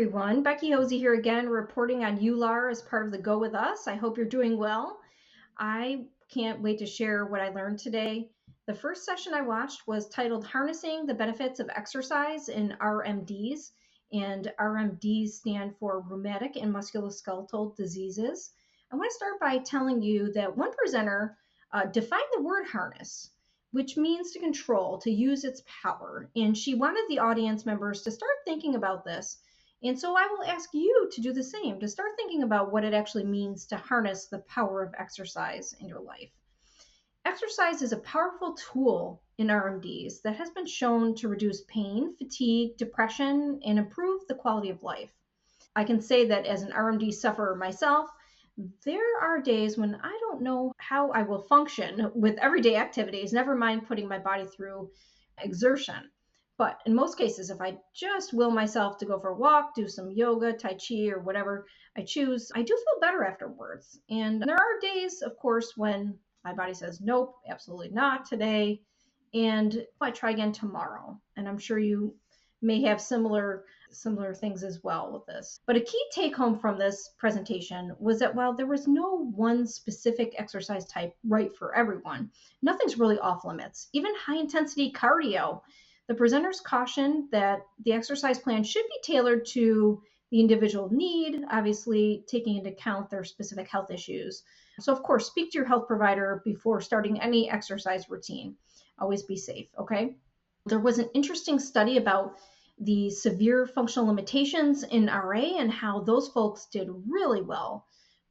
everyone. Becky Hosey here again, reporting on EULAR as part of the Go With Us. I hope you're doing well. I can't wait to share what I learned today. The first session I watched was titled Harnessing the Benefits of Exercise in RMDs, and RMDs stand for Rheumatic and Musculoskeletal Diseases. I want to start by telling you that one presenter defined the word harness, which means to control, to use its power. And she wanted the audience members to start thinking about this. And so I will ask you to do the same, to start thinking about what it actually means to harness the power of exercise in your life. Exercise is a powerful tool in RMDs that has been shown to reduce pain, fatigue, depression, and improve the quality of life. I can say that as an RMD sufferer myself, there are days when I don't know how I will function with everyday activities, never mind putting my body through exertion. But in most cases, if I just will myself to go for a walk, do some yoga, Tai Chi, or whatever I choose, I do feel better afterwards. And there are days, of course, when my body says, nope, absolutely not today. And I try again tomorrow. And I'm sure you may have similar things as well with this. But a key take home from this presentation was that while there was no one specific exercise type right for everyone, nothing's really off limits. Even high intensity cardio, the presenters cautioned that the exercise plan should be tailored to the individual need, obviously taking into account their specific health issues. So of course, speak to your health provider before starting any exercise routine. Always be safe, okay? There was an interesting study about the severe functional limitations in RA and how those folks did really well.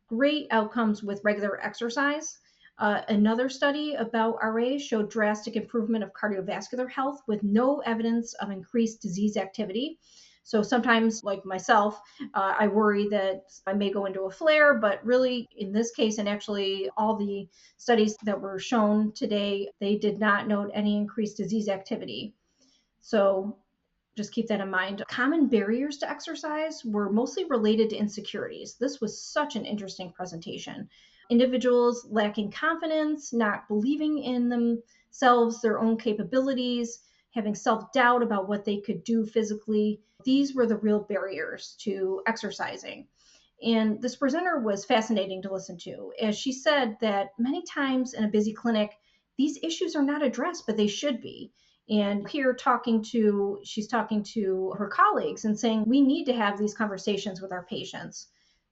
Great outcomes with regular exercise. Another study about RA showed drastic improvement of cardiovascular health with no evidence of increased disease activity. So sometimes, like myself, I worry that I may go into a flare, but really in this case, and actually all the studies that were shown today, they did not note any increased disease activity. So just keep that in mind. Common barriers to exercise were mostly related to insecurities. This was such an interesting presentation. Individuals lacking confidence, not believing in themselves, their own capabilities, having self-doubt about what they could do physically. These were the real barriers to exercising. And this presenter was fascinating to listen to, as she said that many times in a busy clinic, these issues are not addressed, but they should be. And here she's talking to her colleagues and saying, we need to have these conversations with our patients,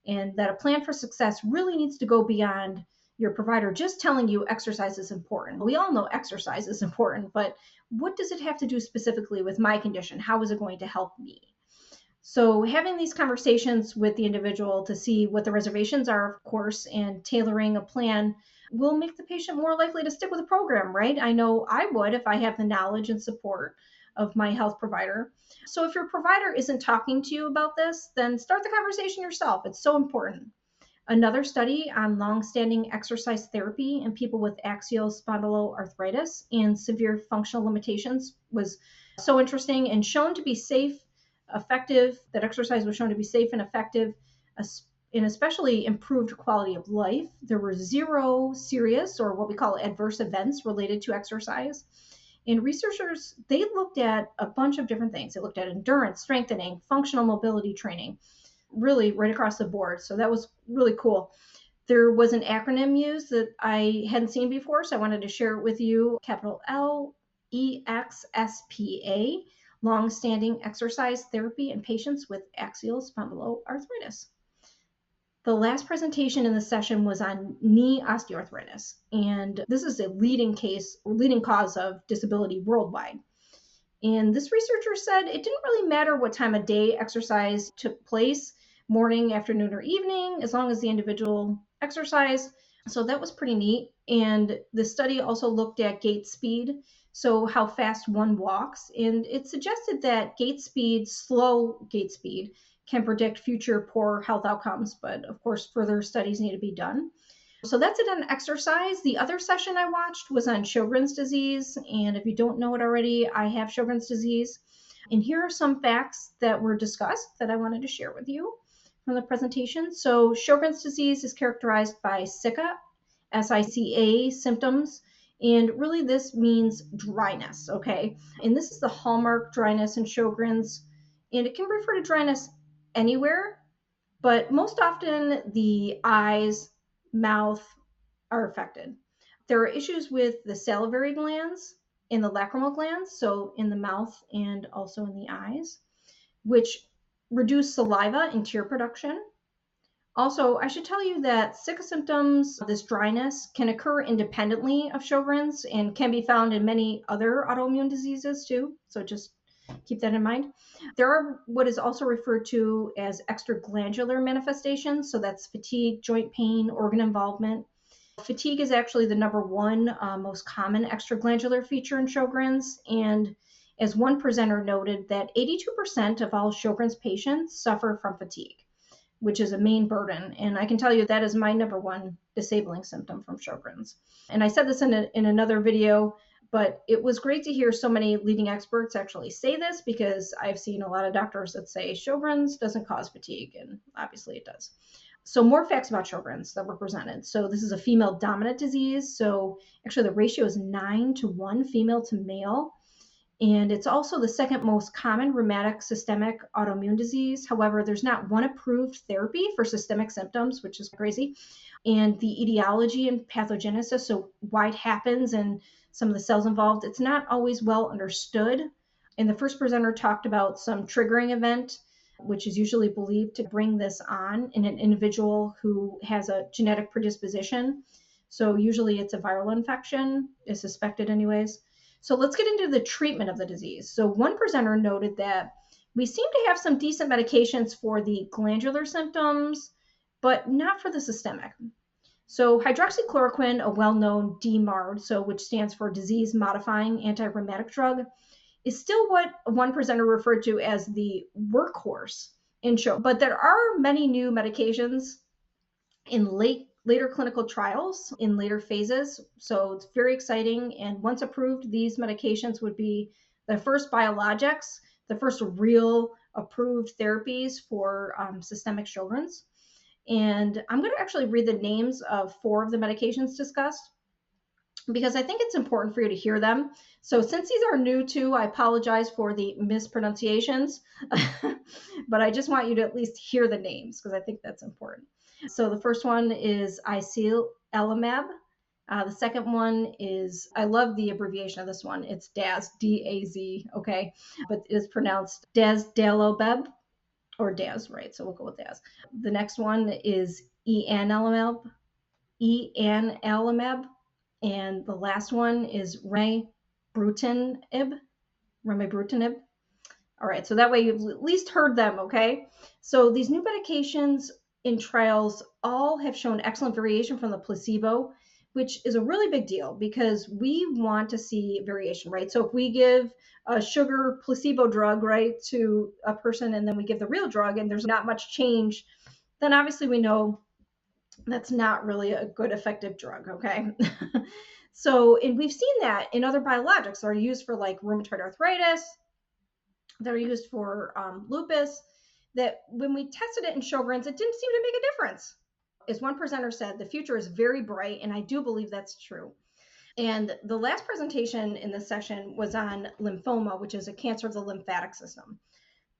and that a plan for success really needs to go beyond your provider just telling you exercise is important. We all know exercise is important, but what does it have to do specifically with my condition? How is it going to help me? So having these conversations with the individual to see what the reservations are, of course, and tailoring a plan will make the patient more likely to stick with the program, right? I know I would if I have the knowledge and support of my health provider. So if your provider isn't talking to you about this, then start the conversation yourself. It's so important. Another study on longstanding exercise therapy in people with axial spondyloarthritis and severe functional limitations was so interesting and shown to be safe, effective, that exercise was shown to be safe and effective, and especially improved quality of life. There were 0 serious or what we call adverse events related to exercise. And researchers, they looked at a bunch of different things. They looked at endurance, strengthening, functional mobility training, really right across the board. So that was really cool. There was an acronym used that I hadn't seen before, so I wanted to share it with you. Capital LEXSPA, Longstanding Exercise Therapy in Patients with Axial Spondyloarthritis. The last presentation in the session was on knee osteoarthritis, and this is a leading cause of disability worldwide. And this researcher said it didn't really matter what time of day exercise took place, morning, afternoon, or evening, as long as the individual exercised. So that was pretty neat. And the study also looked at gait speed, so how fast one walks. And it suggested that slow gait speed, can predict future poor health outcomes. But of course, further studies need to be done. So that's it on exercise. The other session I watched was on Sjogren's disease. And if you don't know it already, I have Sjogren's disease. And here are some facts that were discussed that I wanted to share with you from the presentation. So Sjogren's disease is characterized by SICA, SICA symptoms. And really this means dryness, okay? And this is the hallmark dryness in Sjogren's. And it can refer to dryness anywhere, but most often the eyes, mouth are affected. There are issues with the salivary glands and the lacrimal glands, so in the mouth and also in the eyes, which reduce saliva and tear production. Also, I should tell you that SICA symptoms, this dryness, can occur independently of Sjogren's and can be found in many other autoimmune diseases too. So just keep that in mind. There are what is also referred to as extraglandular manifestations. So that's fatigue, joint pain, organ involvement. Fatigue is actually the number one most common extraglandular feature in Sjogren's. And as one presenter noted, that 82% of all Sjogren's patients suffer from fatigue, which is a main burden. And I can tell you that is my number one disabling symptom from Sjogren's. And I said this in another video, but it was great to hear so many leading experts actually say this, because I've seen a lot of doctors that say Sjogren's doesn't cause fatigue, and obviously it does. So more facts about Sjogren's that were presented. So this is a female dominant disease. So actually the ratio is 9-1 female to male. And it's also the second most common rheumatic systemic autoimmune disease. However, there's not one approved therapy for systemic symptoms, which is crazy. And the etiology and pathogenesis, so why it happens and some of the cells involved, it's not always well understood. And the first presenter talked about some triggering event, which is usually believed to bring this on in an individual who has a genetic predisposition. So usually it's a viral infection, is suspected anyways. So let's get into the treatment of the disease. So one presenter noted that we seem to have some decent medications for the glandular symptoms, but not for the systemic. So hydroxychloroquine, a well-known DMARD, so which stands for disease-modifying anti-rheumatic drug, is still what one presenter referred to as the workhorse in Sjogren. But there are many new medications in later clinical trials in later phases. So it's very exciting. And once approved, these medications would be the first biologics, the first real approved therapies for systemic Sjogren's. And I'm going to actually read the names of 4 of the medications discussed, because I think it's important for you to hear them. So since these are new too, I apologize for the mispronunciations, but I just want you to at least hear the names, because I think that's important. So the first one is Icealamab. The second one is, I love the abbreviation of this one. It's DAZ, D-A-Z, okay? But it's pronounced Dazodalibep, or DAZ, right? So we'll go with DAZ. The next one is Enalimab. And the last one is Remibrutinib. All right, so that way you've at least heard them, okay? So these new medications in trials all have shown excellent variation from the placebo, which is a really big deal, because we want to see variation, right? So if we give a sugar placebo drug, right, to a person, and then we give the real drug and there's not much change, then obviously we know that's not really a good effective drug, okay? So, and we've seen that in other biologics that are used for like rheumatoid arthritis, that are used for lupus, that when we tested it in Sjogren's, it didn't seem to make a difference. As one presenter said, the future is very bright, and I do believe that's true. And the last presentation in this session was on lymphoma, which is a cancer of the lymphatic system.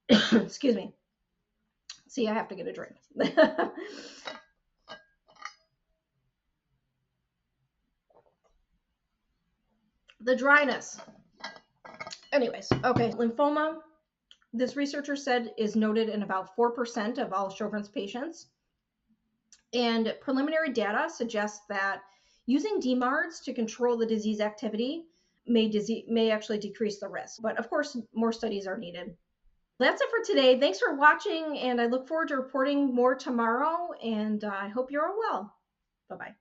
Excuse me. See, I have to get a drink. The dryness. Anyways, okay, lymphoma, this researcher said, is noted in about 4% of all Sjogren's patients. And preliminary data suggests that using DMARDs to control the disease activity may actually decrease the risk. But of course, more studies are needed. That's it for today. Thanks for watching, and I look forward to reporting more tomorrow, and I hope you're all well. Bye-bye.